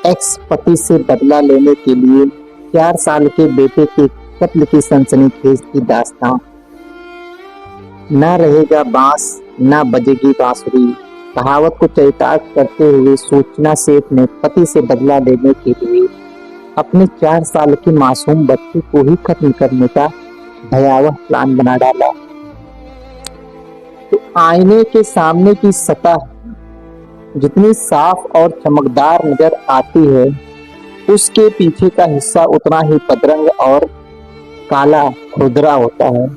X पति से बदला लेने के लिए 4 साल के बेटे के कत्ल की सनसनीखेज की दास्तां। न रहेगा बांस न बजेगी बांसुरी, कहावत को चरितार्थ करते हुए सूचना सेठ ने पति से बदला लेने के लिए अपने 4 साल के मासूम बच्चे को ही खत्म करने का भयावह प्लान बना डाला। तो आईने के सामने की सतह जितनी साफ और चमकदार नजर आती है, उसके पीछे का हिस्सा उतना ही बदरंग और काला खुरदरा होता है।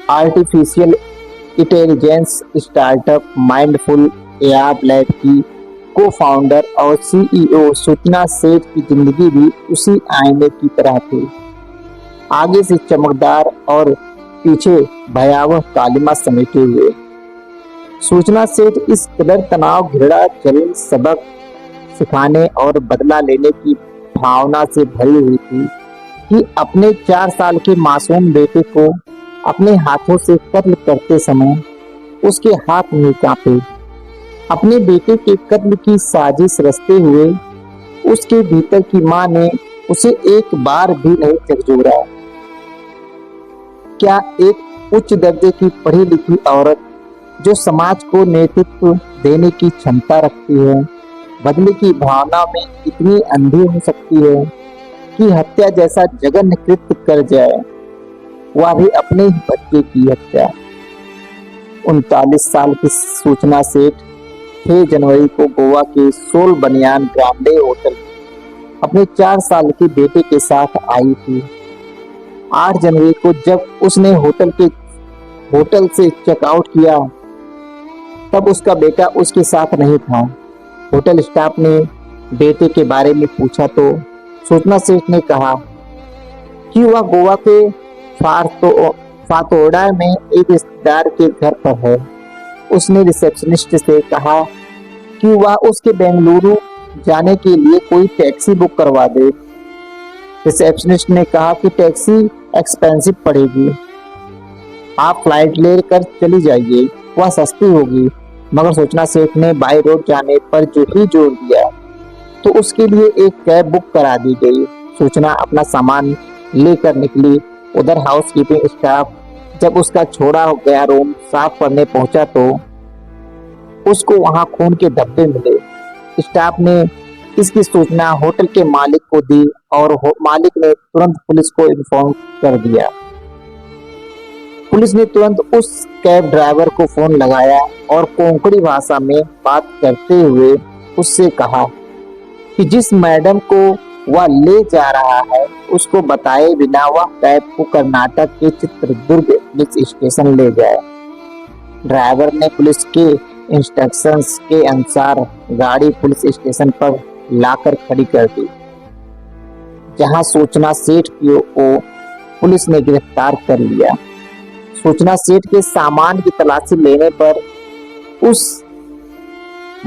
Artificial intelligence startup mindful AI lab की को फाउंडर और सीईओ सूचना सेठ की जिंदगी भी उसी आईने की तरह थी, आगे से चमकदार और पीछे भयावह कालिमा समेटे हुए। सूचना सेठ इस कदर तनाव, घृणा, जलन, सबक सिखाने और बदला लेने की भावना से भरी हुई थी कि अपने 4 साल के मासूम बेटे को अपने हाथों से कत्ल करते समय उसके हाथ नहीं कांपे। अपने बेटे के कत्ल की साजिश रचते हुए उसके भीतर की मां ने उसे एक बार भी नहीं झकझोरा। क्या एक उच्च दर्जे की पढ़ी लिखी औरत जो समाज को नेतृत्व देने की क्षमता रखती है, बदले की भावना में इतनी अंधी हो सकती है कि हत्या जैसा जघन्य कृत्य कर जाए, वह भी अपने ही बच्चे की हत्या। 39 साल की सूचना सेठ 6 जनवरी को गोवा के सोल बनियान ग्रांडे होटल अपने 4 साल के बेटे के साथ आई थी। 8 जनवरी को जब उसने होटल से चेकआउट किया, तब उसका बेटा उसके साथ नहीं था। होटल स्टाफ ने बेटे के बारे में पूछा तो सूचना सेठ ने कहा कि वह गोवा के फातोड़ा में एक रिश्तेदार के घर पर है। उसने रिसेप्शनिस्ट से कहा कि वह उसके बेंगलुरु जाने के लिए कोई टैक्सी बुक करवा दे। रिसेप्शनिस्ट ने कहा कि टैक्सी एक्सपेंसिव पड़ेगी, आप फ्लाइट लेकर चली जाइए, वह सस्ती होगी। मगर सूचना सेठ ने बाई रोड जाने पर जो ही जोर दिया तो उसके लिए एक कैब बुक करा दी गई। सूचना अपना सामान लेकर निकली। उधर हाउसकीपिंग स्टाफ जब उसका छोड़ा गया रूम साफ करने पहुंचा तो उसको वहां खून के धब्बे मिले। स्टाफ ने इसकी सूचना होटल के मालिक को दी और मालिक ने तुरंत पुलिस को इन्फॉर्म कर दिया। पुलिस ने तुरंत उस कैब ड्राइवर को फोन लगाया और कोंकणी भाषा में बात करते हुए उससे कहा कि जिस मैडम को वह ले जा रहा है उसको बताए बिना वह कैब को कर्नाटक के चित्रदुर्ग पुलिस स्टेशन ले जाए। ड्राइवर ने पुलिस के इंस्ट्रक्शंस के अनुसार गाड़ी पुलिस स्टेशन पर लाकर खड़ी कर दी, जहां सूचना सेठ को पुलिस ने गिरफ्तार कर लिया। सूचना सेठ के सामान की तलाशी लेने पर उस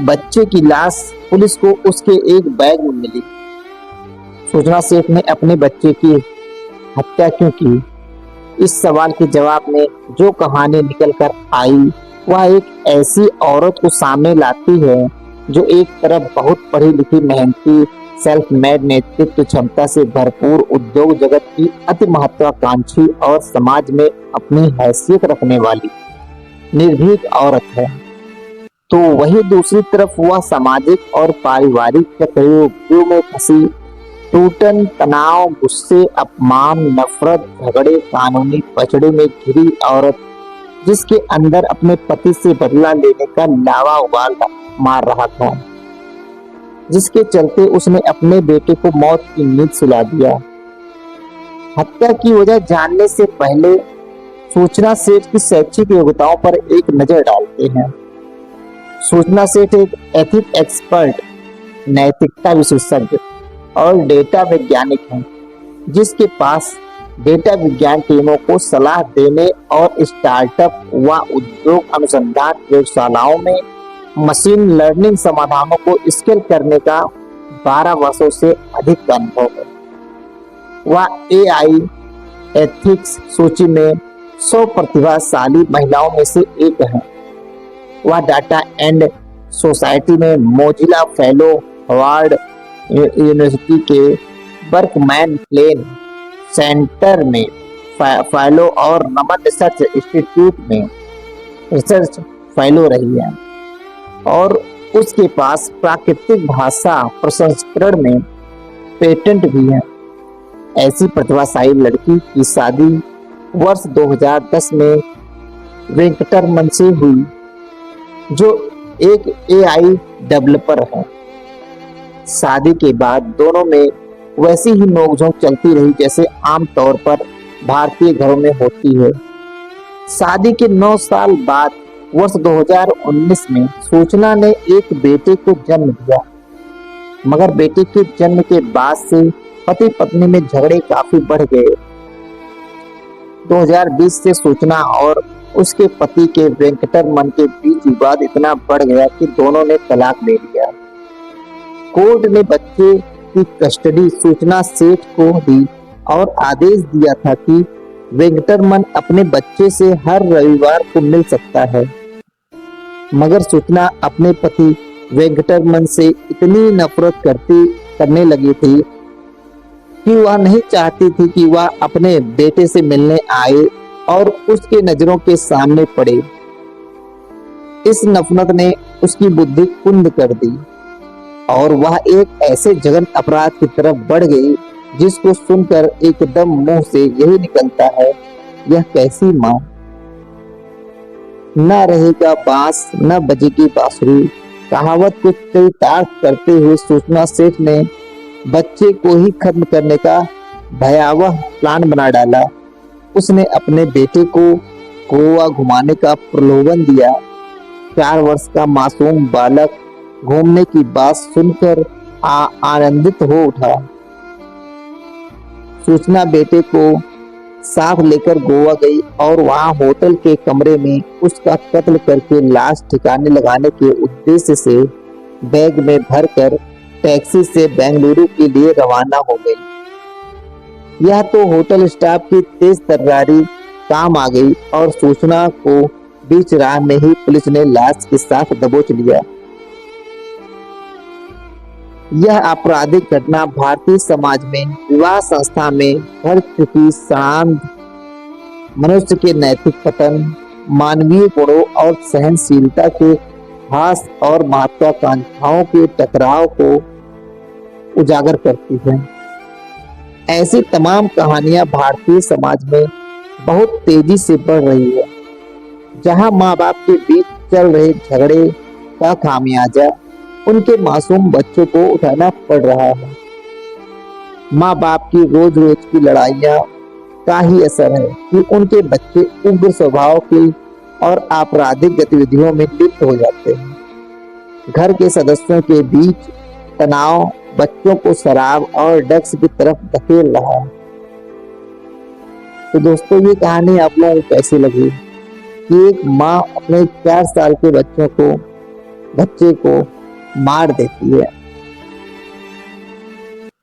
बच्चे की लाश पुलिस को उसके एक बैग में मिली। सूचना सेठ ने अपने बच्चे की हत्या क्यों की, इस सवाल के जवाब में जो कहानी निकल कर आई वह एक ऐसी औरत को सामने लाती है जो एक तरफ बहुत पढ़ी लिखी, मेहनती, सेल्फ मेड, नेतृत्व क्षमता से भरपूर, उद्योग जगत की अति महत्वाकांक्षी और समाज में अपनी हैसियत रखने वाली निर्भीक औरत है, तो वही दूसरी तरफ वह सामाजिक और पारिवारिक चक्रव्यूह में फंसी, टूटन, तनाव, गुस्से, अपमान, नफरत, झगड़े, कानूनी पचड़े में घिरी औरत, जिसके अंदर अपने पति से बदला लेने का लावा उबाल मार रहा था, जिसके चलते उसने अपने बेटे को मौत की नींद सुला दिया। हत्या की वजह जानने से पहले सूचना सेठ की शैक्षिक योग्यताओं पर एक नजर डालते हैं। सूचना सेठ एक एथिक एक्सपर्ट, नैतिकता विशेषज्ञ और डेटा वैज्ञानिक हैं, जिसके पास डेटा विज्ञान टीमों को सलाह देने और स्टार्टअप व उद्योग अनुसंधान प्रयोगशालाओं में मशीन लर्निंग समाधानों को स्केल करने का 12 वर्षों से अधिक का अनुभव है। वह एआई एथिक्स सूची में 100 प्रतिभाशाली महिलाओं में से एक है। वह डाटा एंड सोसाइटी में मोजिला फेलो, हार्वर्ड यूनिवर्सिटी के बर्कमैन प्लेन सेंटर में फेलो और रमन रिसर्च इंस्टीट्यूट में रिसर्च फेलो रही है और उसके पास प्राकृतिक भाषा प्रसंस्करण में पेटेंट भी है। ऐसी प्रतिभाशाली लड़की की शादी वर्ष 2010 में वेंकटरमन से हुई, जो एक एआई डेवलपर है। शादी के बाद दोनों में वैसी ही नोकझोंक चलती रही जैसे आमतौर पर भारतीय घरों में होती है। शादी के 9 साल बाद वर्ष 2019 में सूचना ने एक बेटे को जन्म दिया, मगर बेटे के जन्म के बाद से पति पत्नी में झगड़े काफी बढ़ गए। 2020 से सूचना और उसके पति के वेंकटरमन के बीच विवाद इतना बढ़ गया कि दोनों ने तलाक ले लिया। कोर्ट ने बच्चे की कस्टडी सूचना सेठ को दी और आदेश दिया था कि वेंकटरमन अपने बच्चे से हर रविवार को मिल सकता है, मगर सूचना अपने पति वेंकटरमन से इतनी नफरत करने लगी थी कि वह नहीं चाहती थी कि वह अपने बेटे से मिलने आए और उसके नजरों के सामने पड़े। इस नफरत ने उसकी बुद्धि कुंद कर दी और वह एक ऐसे जघन्य अपराध की तरफ बढ़ गई जिसको सुनकर एकदम मुंह से यही निकलता है, यह कैसी माँ। न रहेगा बांस न बजेगी बांसुरी, कहावत को चरितार्थ करते हुए सूचना सेठ ने बच्चे को ही खत्म करने का भयावह प्लान बना डाला। उसने अपने बेटे को गोवा घुमाने का प्रलोभन दिया। 4 वर्ष का मासूम बालक घूमने की बात सुनकर आनंदित हो उठा। सूचना बेटे को साथ लेकर गोवा गई और वहां होटल के कमरे में उसका कत्ल करके लाश ठिकाने लगाने के उद्देश्य से बैग में भरकर टैक्सी से बेंगलुरु के लिए रवाना हो गई। यह तो होटल स्टाफ की तेज तर्रारी काम आ गई और सूचना को बीच राह में ही पुलिस ने लाश के साथ दबोच लिया। यह आपराधिक घटना भारतीय समाज में विवाह संस्था में भर चुकी सांध, मनुष्य के नैतिक पतन, मानवीय गुणों और सहनशीलता के ह्रास और महत्वाकांक्षाओं के टकराव को उजागर करती है। ऐसी तमाम कहानियां भारतीय समाज में बहुत तेजी से बढ़ रही है, जहां माँ बाप के बीच चल रहे झगड़े का खामियाजा उनके मासूम बच्चों को उठाना पड़ रहा है। माँ बाप की रोज रोज की लड़ाइयाँ का ही असर है कि उनके बच्चे उग्र स्वभाव की और आपराधिक गतिविधियों में लिप्त हो जाते हैं। घर के सदस्यों के बीच तनाव बच्चों को शराब और ड्रग्स की तरफ धकेल रहा है। तो दोस्तों, ये कहानी आप लोगों को कैसी लगी कि एक माँ अपने 4 साल के बच्चे को मार देती है